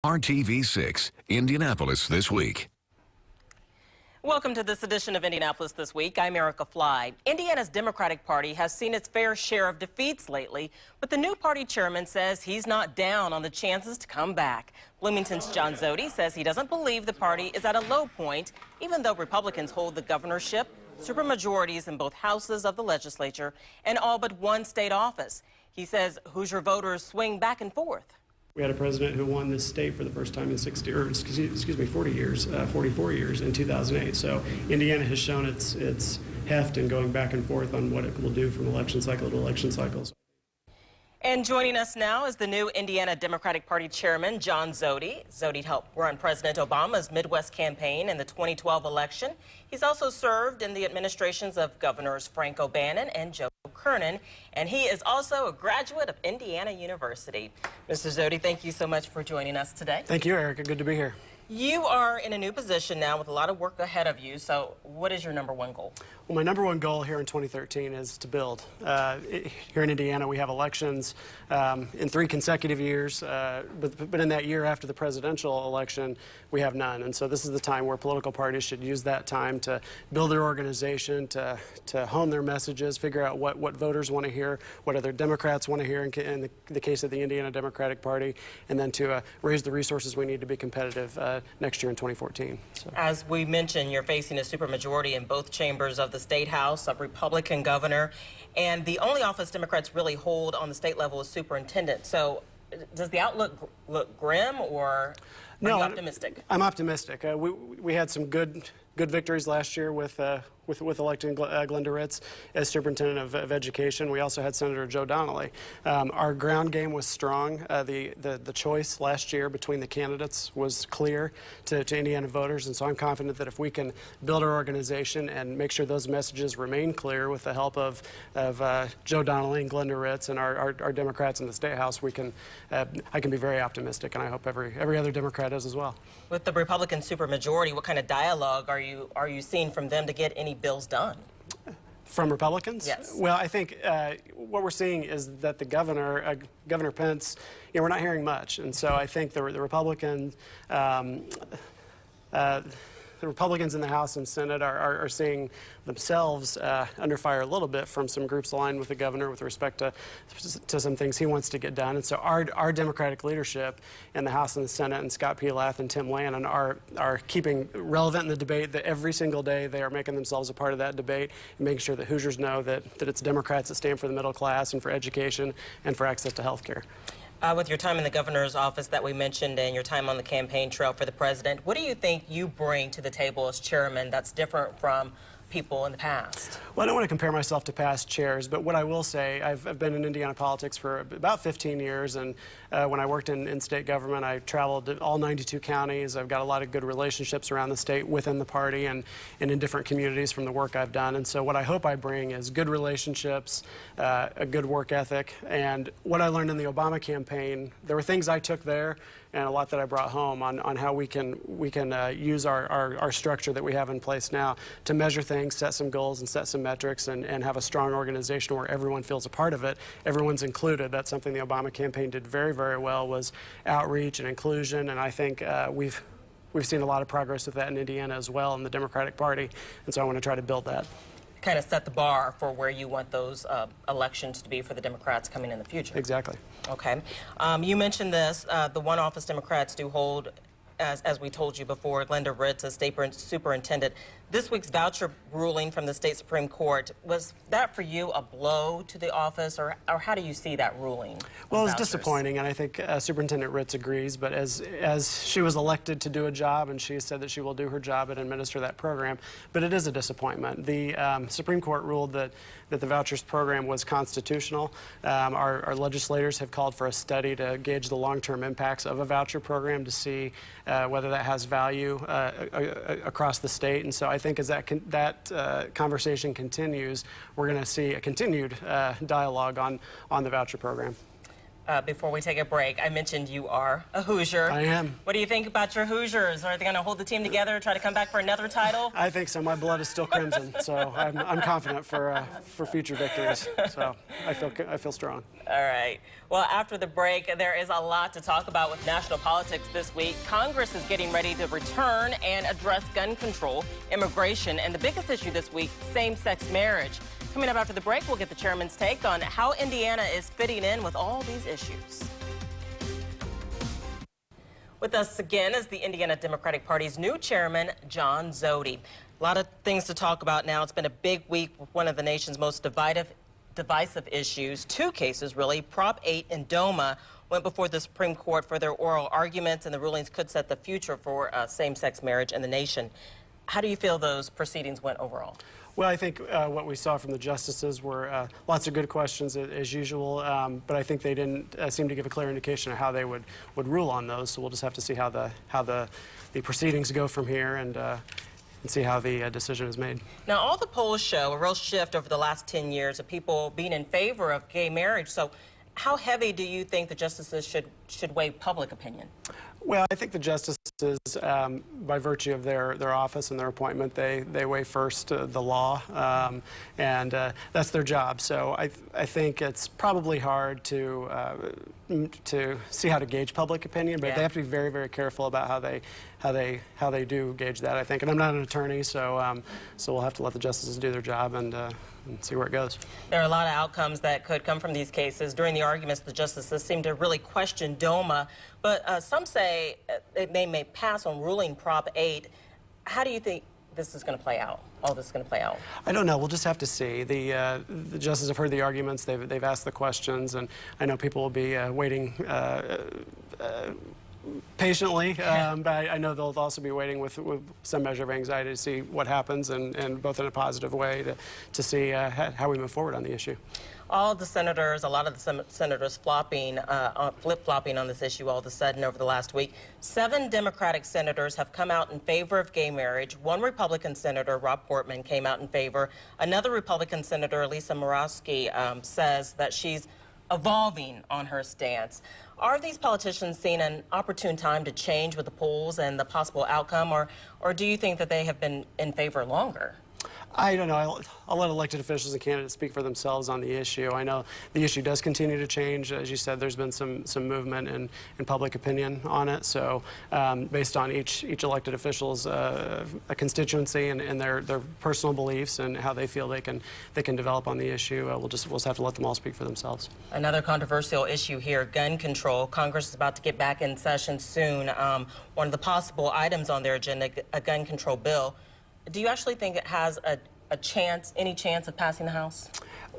RTV6, Indianapolis This Week. Welcome to this edition of Indianapolis This Week. I'm Erica Fly. Indiana's Democratic Party has seen its fair share of defeats lately, but the new party chairman says he's not down on the chances to come back. Bloomington's John Zody says he doesn't believe the party is at a low point, even though Republicans hold the governorship, supermajorities in both houses of the legislature, and all but one state office. He says Hoosier voters swing back and forth. We had a president who won this state for the first time in 44 years in 2008. So Indiana has shown its heft in going back and forth on what it will do from election cycle to election cycles. And joining us now is the new Indiana Democratic Party chairman, John Zody. Zody helped run President Obama's Midwest campaign in the 2012 election. He's also served in the administrations of Governors Frank O'Bannon and Joe Kernan, and he is also a graduate of Indiana University. Mr. Zody, thank you so much for joining us today. Thank you, Erica. Good to be here. You are in a new position now with a lot of work ahead of you, so what is your #1 goal? Well, my #1 goal here in 2013 is to build. Here in Indiana, we have elections in 3 consecutive years, but in that year after the presidential election, we have none. And so this is the time where political parties should use that time to build their organization, to hone their messages, figure out what voters want to hear, what other Democrats want to hear in the case of the Indiana Democratic Party, and then to raise the resources we need to be competitive next year in 2014. So. As we mentioned, you're facing a supermajority in both chambers of the State House, a Republican governor, and the only office Democrats really hold on the state level is superintendent. So does the outlook look grim, or are you optimistic? I'm optimistic. We had some good victories last year with electing Glenda Ritz as superintendent of education. We also had Senator Joe Donnelly. Our ground game was strong. The choice last year between the candidates was clear to Indiana voters, and so I'm confident that if we can build our organization and make sure those messages remain clear with the help of Joe Donnelly and Glenda Ritz and our Democrats in the State House, I can be very optimistic, and I hope every other Democrat is as well. With the Republican supermajority, what kind of dialogue are you seeing from them to get any bills done? From Republicans? Yes. Well, I think what we're seeing is that the governor, Governor Pence, we're not hearing much. And so I think the Republicans in the House and Senate are seeing themselves under fire a little bit from some groups aligned with the governor with respect to some things he wants to get done. And so our Democratic leadership in the House and the Senate, and Scott Pilath and Tim Lannon, are keeping relevant in the debate. That every single day they are making themselves a part of that debate and making sure that Hoosiers know that it's Democrats that stand for the middle class and for education and for access to health care. With your time in the governor's office that we mentioned and your time on the campaign trail for the president, what do you think you bring to the table as chairman that's different from people in the past? Well, I don't want to compare myself to past chairs, but what I will say, I've been in Indiana politics for about 15 years, and when I worked in state government, I traveled to all 92 counties. I've got a lot of good relationships around the state within the party and in different communities from the work I've done. And so what I hope I bring is good relationships, a good work ethic, and what I learned in the Obama campaign. There were things I took there and a lot that I brought home on how we can use our structure that we have in place now to measure things, set some goals, and set some metrics, and have a strong organization where everyone feels a part of it. Everyone's included. That's something the Obama campaign did very, very well, was outreach and inclusion, and I think we've seen a lot of progress with that in Indiana as well in the Democratic Party, and so I want to try to build that. Kind of set the bar for where you want those elections to be for the Democrats coming in the future. Exactly. Okay. You mentioned this, the one office Democrats do hold, as we told you before, Glenda Ritz as state superintendent. This week's voucher ruling from the state Supreme Court, was that for you a blow to the office, or how do you see that ruling? Well, it's disappointing, and I think Superintendent Ritz agrees, but as she was elected to do a job, and she said that she will do her job and administer that program, but it is a disappointment. The Supreme Court ruled that the vouchers program was constitutional. Our legislators have called for a study to gauge the long-term impacts of a voucher program to see whether that has value across the state, and so I think as that conversation continues, we're going to see a continued dialogue on the voucher program. before we take a break, I mentioned you are a Hoosier. I am. What do you think about your Hoosiers? Are they going to hold the team together, try to come back for another title? I think so. My blood is still crimson, so I'm confident for future victories. So I feel strong. All right. Well, after the break, there is a lot to talk about with national politics this week. Congress is getting ready to return and address gun control, immigration, and the biggest issue this week, same-sex marriage. Coming up after the break, we'll get the chairman's take on how Indiana is fitting in with all these issues. With us again is the Indiana Democratic Party's new chairman, John Zody. A lot of things to talk about now. It's been a big week with one of the nation's most divisive issues. Two cases, really. Prop 8 and DOMA went before the Supreme Court for their oral arguments, and the rulings could set the future for same-sex marriage in the nation. How do you feel those proceedings went overall? Well, I think what we saw from the justices were lots of good questions as usual, but I think they didn't seem to give a clear indication of how they would rule on those. So we'll just have to see how the proceedings go from here and see how the decision is made. Now, all the polls show a real shift over the last 10 years of people being in favor of gay marriage. So how heavy do you think the justices should weigh public opinion? Well, I think the justices, by virtue of their office and their appointment, they weigh first the law, and that's their job. So I think it's probably hard to see how to gauge public opinion, but they have to be very, very careful about how they do gauge that, I think. And I'm not an attorney, so we'll have to let the justices do their job and see where it goes. There are a lot of outcomes that could come from these cases. During the arguments, the justices seem to really question DOMA, but some say they may pass on ruling Prop 8. How do you think this is going to play out? All this is going to play out? I don't know. We'll just have to see. The justices have heard the arguments. They've asked the questions, and I know people will be waiting patiently, but I know they'll also be waiting with some measure of anxiety to see what happens, and both in a positive way to see how we move forward on the issue. All the senators, a lot of the senators flip-flopping on this issue all of a sudden over the last week. 7 Democratic senators have come out in favor of gay marriage. 1 Republican senator, Rob Portman, came out in favor. Another Republican senator, Lisa Murkowski, says that she's evolving on her stance. Are these politicians seeing an opportune time to change with the polls and the possible outcome, or do you think that they have been in favor longer? I don't know. I'll let elected officials and candidates speak for themselves on the issue. I know the issue does continue to change. As you said, there's been some movement in public opinion on it. So based on each elected official's a constituency and their personal beliefs and how they feel they can develop on the issue, we'll just have to let them all speak for themselves. Another controversial issue here, gun control. Congress is about to get back in session soon. One of the possible items on their agenda, a gun control bill. Do you actually think it has any chance of passing the House?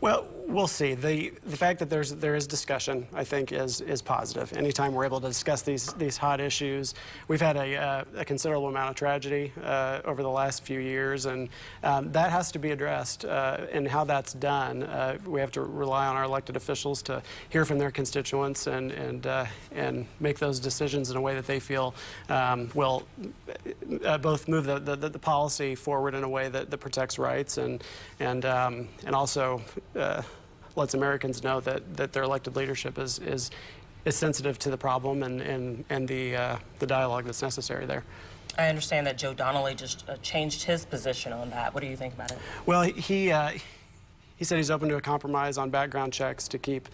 Well, we'll see. The fact that there is discussion, I think, is positive. Anytime we're able to discuss these hot issues, we've had a considerable amount of tragedy over the last few years, and that has to be addressed. And how that's done, we have to rely on our elected officials to hear from their constituents and make those decisions in a way that they feel will both move the policy forward in a way that protects rights and also lets Americans know that their elected leadership is sensitive to the problem and the dialogue that's necessary there. I understand that Joe Donnelly just changed his position on that. What do you think about it? Well, he said he's open to a compromise on background checks to keep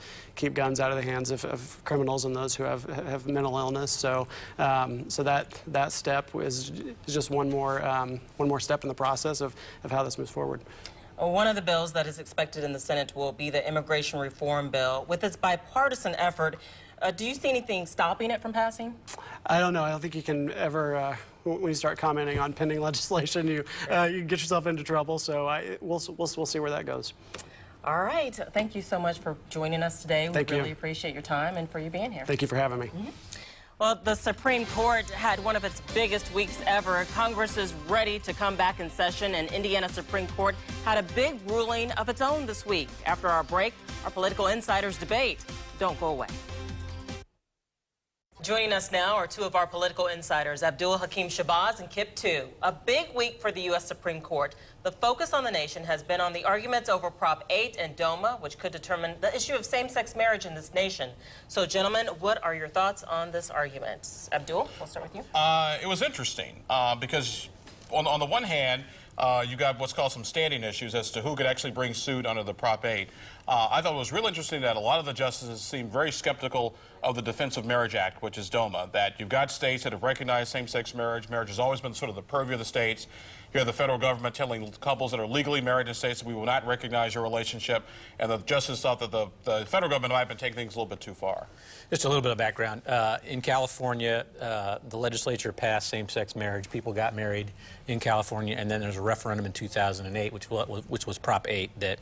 guns out of the hands of criminals and those who have mental illness. So that step is just one more step in the process of how this moves forward. One of the bills that is expected in the Senate will be the immigration reform bill. With its bipartisan effort, do you see anything stopping it from passing? I don't know. I don't think you can ever, when you start commenting on pending legislation, you get yourself into trouble. So we'll see where that goes. All right. Thank you so much for joining us today. Thank you. We really appreciate your time and for you being here. Thank you for having me. Mm-hmm. Well, the Supreme Court had one of its biggest weeks ever. Congress is ready to come back in session, and Indiana Supreme Court had a big ruling of its own this week. After our break, our political insiders debate. Don't go away. Joining us now are two of our political insiders, Abdul Hakim Shabazz and Kip Tu. A big week for the U.S. Supreme Court. The focus on the nation has been on the arguments over Prop 8 and DOMA, which could determine the issue of same-sex marriage in this nation. So, gentlemen, what are your thoughts on this argument? Abdul, we'll start with you. It was interesting because on the one hand, you got what's called some standing issues as to who could actually bring suit under the Prop 8. I thought it was real interesting that a lot of the justices seemed very skeptical of the Defense of Marriage Act, which is DOMA, that you've got states that have recognized same-sex marriage. Marriage has always been sort of the purview of the states. You have the federal government telling couples that are legally married in states that we will not recognize your relationship, and the justice thought that the federal government might have been taking things a little bit too far. Just a little bit of background. In California, the legislature passed same-sex marriage. People got married in California, and then there's a referendum in 2008, which was Prop 8, that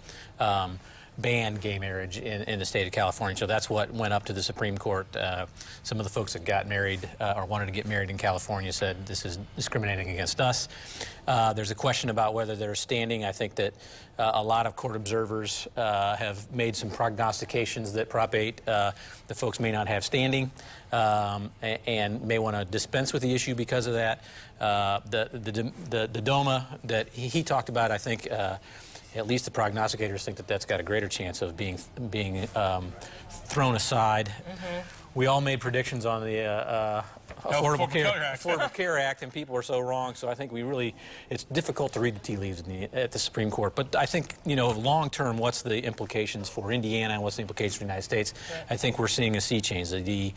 banned gay marriage in the state of California. So that's what went up to the Supreme Court. Some of the folks that got married or wanted to get married in California said this is discriminating against us. There's a question about whether they're standing. I think that a lot of court observers have made some prognostications that Prop 8, the folks may not have standing and may want to dispense with the issue because of that. The DOMA that he talked about, I think, at least the prognosticators think that that's got a greater chance of being thrown aside. Mm-hmm. We all made predictions on the Affordable Care Act, and people are so wrong. So I think it's difficult to read the tea leaves at the Supreme Court. But I think, long term, what's the implications for Indiana and what's the implications for the United States? Yeah. I think we're seeing a sea change. The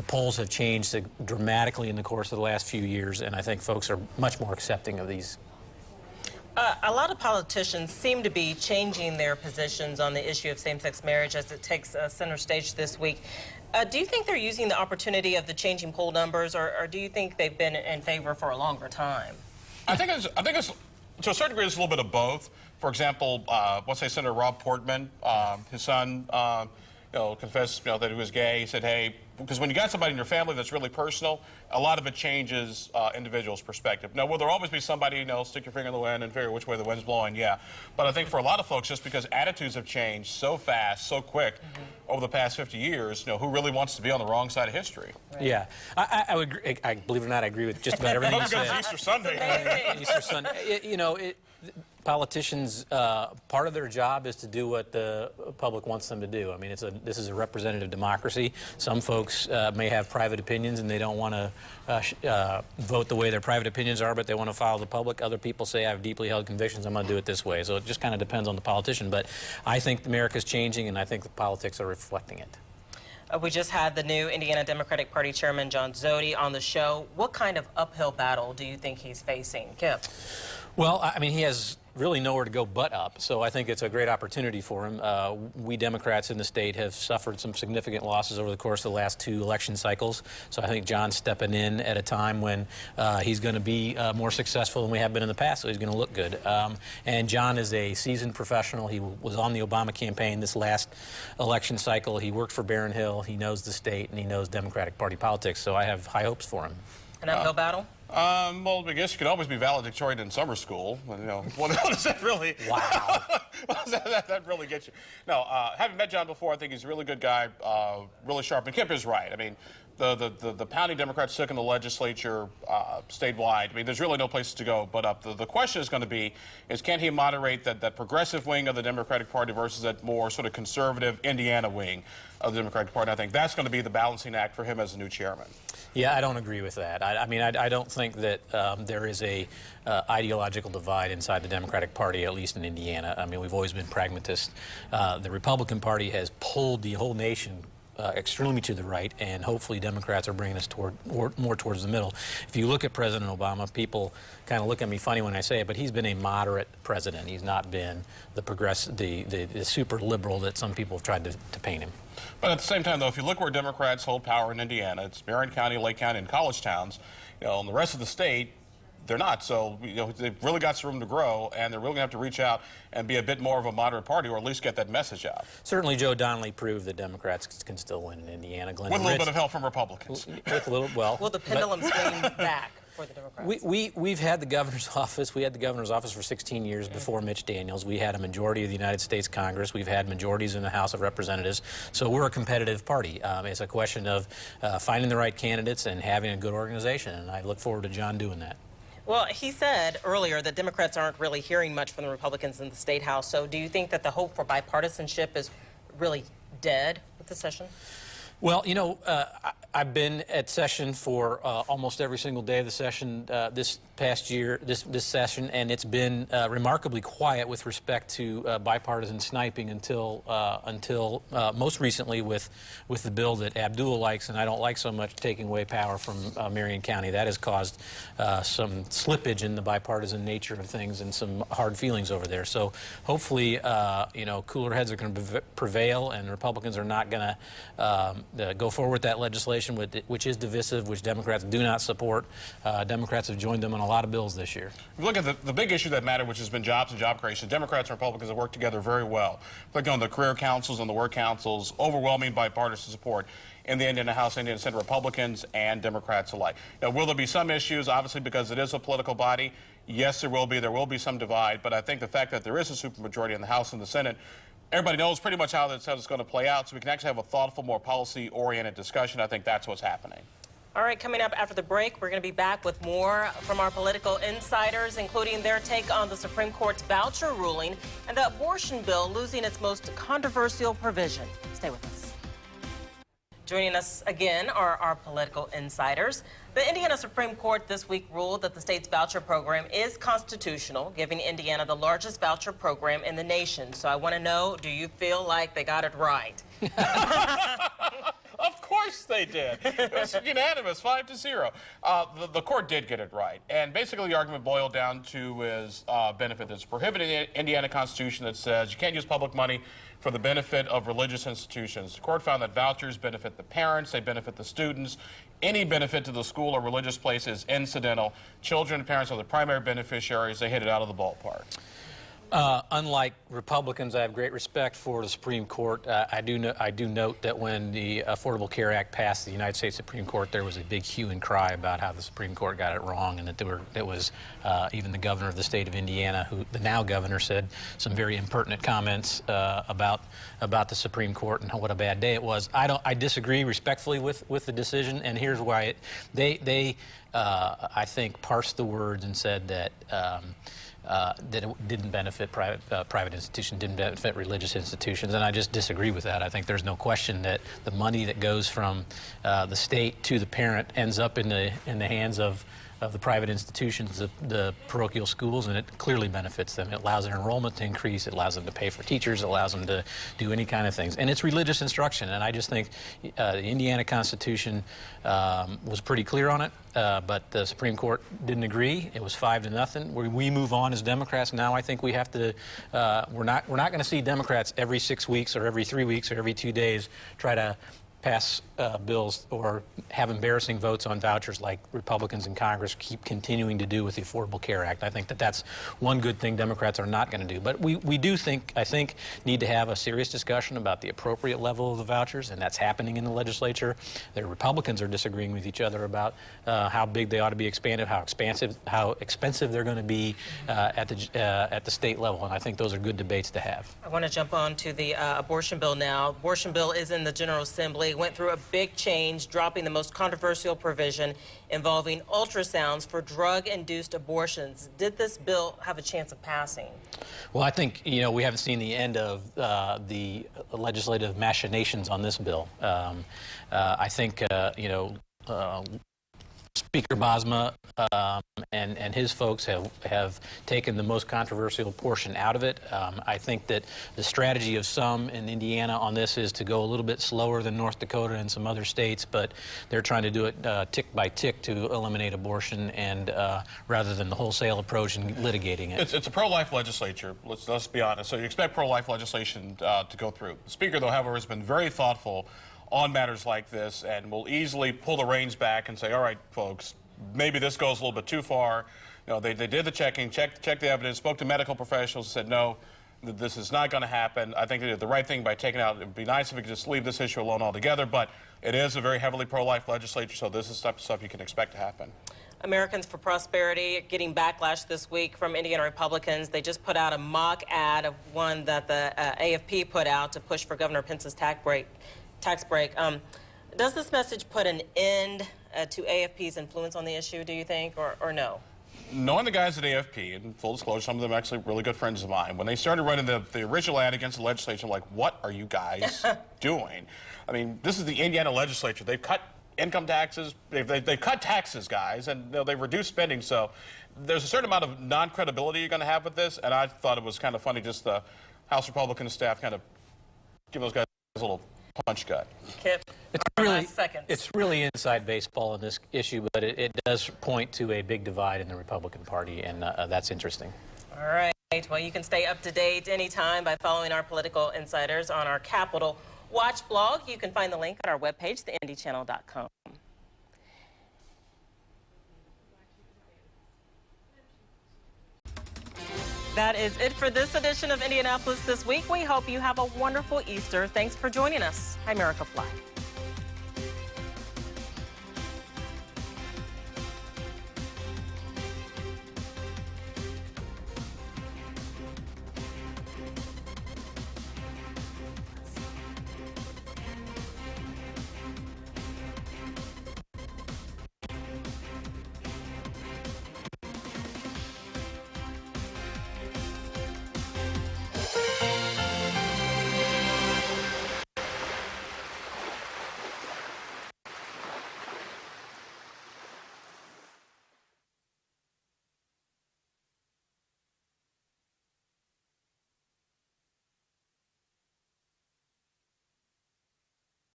polls have changed dramatically in the course of the last few years, and I think folks are much more accepting of these. A lot of politicians seem to be changing their positions on the issue of same-sex marriage as it takes center stage this week. Do you think they're using the opportunity of the changing poll numbers, or do you think they've been in favor for a longer time? I think it's to a certain degree, it's a little bit of both. For example, let's say Senator Rob Portman, his son, confessed, that he was gay. He said, hey, because when you got somebody in your family that's really personal, a lot of it changes individuals' perspective. Now, will there always be somebody, stick your finger in the wind and figure which way the wind's blowing? Yeah. But I think for a lot of folks, just because attitudes have changed so fast, so quick over the past 50 years, who really wants to be on the wrong side of history? Right. Yeah. I would agree. Believe it or not, I agree with just about everything you said. Because Easter Sunday. Easter Sunday. Politicians, part of their job is to do what the public wants them to do. I mean, this is a representative democracy. Some folks may have private opinions and they don't want to vote the way their private opinions are, but they want to follow the public. Other people say, I have deeply held convictions, I'm going to do it this way. So it just kind of depends on the politician. But I think America's changing, and I think the politics are reflecting it. We just had the new Indiana Democratic Party Chairman, John Zodi, on the show. What kind of uphill battle do you think he's facing? Kip? Well, I mean, he has really nowhere to go but up, so I think it's a great opportunity for him. We Democrats in the state have suffered some significant losses over the course of the last 2 election cycles, so I think John's stepping in at a time when he's going to be more successful than we have been in the past, so he's going to look good. And John is a seasoned professional. He was on the Obama campaign this last election cycle. He worked for Barron Hill. He knows the state, and he knows Democratic Party politics, so I have high hopes for him. An uphill battle? Well, I guess you could always be valedictorian in summer school. What does that really? Wow. What does that really get you? No, having met John before, I think he's a really good guy, really sharp. And Kip is right. I mean, the pounding Democrats took in the legislature statewide. I mean, there's really no place to go but up. The question is going to be, can he moderate that progressive wing of the Democratic Party versus that more sort of conservative Indiana wing of the Democratic Party? I think that's going to be the balancing act for him as the new chairman. Yeah, I don't agree with that. I mean, I don't think that there is a ideological divide inside the Democratic Party, at least in Indiana. I mean, we've always been pragmatists. The Republican Party has pulled the whole nation extremely to the right, and hopefully Democrats are bringing us more towards the middle. If you look at President Obama, people kind of look at me funny when I say it, but he's been a moderate president. He's not been the super liberal that some people have tried to paint him. But at the same time, though, if you look where Democrats hold power in Indiana, it's Marion County, Lake County, and college towns. In the rest of the state, they're not. So they've really got some room to grow, and they're really going to have to reach out and be a bit more of a moderate party, or at least get that message out. Certainly, Joe Donnelly proved that Democrats can still win in Indiana. With a little bit of help from Republicans. With a little, well. Will the pendulum swing back for the Democrats? We've had the governor's office. We had the governor's office for 16 years before Mitch Daniels. We had a majority of the United States Congress. We've had majorities in the House of Representatives. So we're a competitive party. It's a question of finding the right candidates and having a good organization, and I look forward to John doing that. Well, he said earlier that Democrats aren't really hearing much from the Republicans in the State House. So do you think that the hope for bipartisanship is really dead with the session? Well, you know, I've been at session for almost every single day of the session this past year, this session, and it's been remarkably quiet with respect to bipartisan sniping until most recently with the bill that Abdul likes and I don't like so much, taking away power from Marion County. That has caused some slippage in the bipartisan nature of things and some hard feelings over there. So hopefully, you know, cooler heads are going to prevail, and Republicans are not going to go forward with that legislation, which is divisive, which Democrats do not support. Democrats have joined them on a lot of bills this year. If you look at the big issue that mattered, which has been jobs and job creation, Democrats and Republicans have worked together very well. Look on the career councils and the work councils, overwhelming bipartisan support in the Indiana House, Indiana Senate, Republicans and Democrats alike. Now, will there be some issues, obviously, because it is a political body? Yes, there will be. There will be some divide, but I think the fact that there is a supermajority in the House and the Senate, everybody knows pretty much how it's going to play out, so we can actually have a thoughtful, more policy-oriented discussion. I think that's what's happening. All right, coming up after the break, we're going to be back with more from our political insiders, including their take on the Supreme Court's voucher ruling and the abortion bill losing its most controversial provision. Stay with us. Joining us again are our political insiders. The Indiana Supreme Court this week ruled that the state's voucher program is constitutional, giving Indiana the largest voucher program in the nation. So I want to know, do you feel like they got it right? Of course they did. It was unanimous, 5-0. The court did get it right. And basically the argument boiled down to is benefit that's prohibited in the Indiana Constitution that says you can't use public money for the benefit of religious institutions. The court found that vouchers benefit the parents, they benefit the students. Any benefit to the school or religious place is incidental. Children and parents are the primary beneficiaries. They hit it out of the ballpark. Unlike Republicans, I have great respect for the Supreme Court. I do note that when the Affordable Care Act passed the United States Supreme Court, there was a big hue and cry about how the Supreme Court got it wrong, and that there was even the governor of the state of Indiana, who the now governor, said some very impertinent comments about the Supreme Court and what a bad day it was. I disagree respectfully with the decision, and here's why. They I think parsed the words and said that. That it didn't benefit private institutions, didn't benefit religious institutions, and I just disagree with that. I think there's no question that the money that goes from the state to the parent ends up in the hands of the private institutions, the parochial schools, and it clearly benefits them. It allows their enrollment to increase, it allows them to pay for teachers, it allows them to do any kind of things. And it's religious instruction, and I just think the Indiana Constitution was pretty clear on it, but the Supreme Court didn't agree. It was 5-0. We move on as Democrats. Now I think we have to, we're not going to see Democrats every 6 weeks or every 3 weeks or every 2 days try to pass bills or have embarrassing votes on vouchers like Republicans in Congress keep continuing to do with the Affordable Care Act. I think that's one good thing Democrats are not going to do. But we do I think, need to have a serious discussion about the appropriate level of the vouchers, and that's happening in the legislature. The Republicans are disagreeing with each other about how big they ought to be expanded, how expensive they're going to be at the state level, and I think those are good debates to have. I want to jump on to the abortion bill now. Abortion bill is in the General Assembly. Went through a big change, dropping the most controversial provision involving ultrasounds for drug-induced abortions. Did this bill have a chance of passing? Well, I think, you know, we haven't seen the end of the legislative machinations on this bill. I think, you know, Speaker Bosma and his folks have taken the most controversial portion out of it. I think that the strategy of some in Indiana on this is to go a little bit slower than North Dakota and some other states, but they're trying to do it tick by tick to eliminate abortion, and rather than the wholesale approach and litigating it. It's a pro-life legislature, let's be honest, so you expect pro-life legislation to go through. The Speaker, though, however, has been very thoughtful on matters like this and will easily pull the reins back and say, all right, folks, maybe this goes a little bit too far. You know, they did the checking, checked the evidence, spoke to medical professionals, said, no, this is not going to happen. I think they did the right thing by taking out. It would be nice if we could just leave this issue alone altogether, but it is a very heavily pro-life legislature, so this is stuff you can expect to happen. Americans for Prosperity getting backlash this week from Indiana Republicans. They just put out a mock ad of one that the AFP put out to push for Governor Pence's tax break. Does this message put an end to AFP's influence on the issue, do you think, or no? Knowing the guys at AFP, and full disclosure, some of them actually really good friends of mine, when they started running the original ad against the legislature, I'm like, what are you guys doing? I mean, this is the Indiana legislature. They've cut income taxes, they've cut taxes, guys, and they've reduced spending, so there's a certain amount of non-credibility you're going to have with this, and I thought it was kind of funny just the House Republican staff kind of give those guys a little punch gut. Kip, it's really inside baseball in this issue, but it does point to a big divide in the Republican Party, and that's interesting. All right. Well, you can stay up to date anytime by following our political insiders on our Capitol Watch blog. You can find the link at our webpage, theindychannel.com. That is it for this edition of Indianapolis This Week. We hope you have a wonderful Easter. Thanks for joining us. I'm Erica Fly.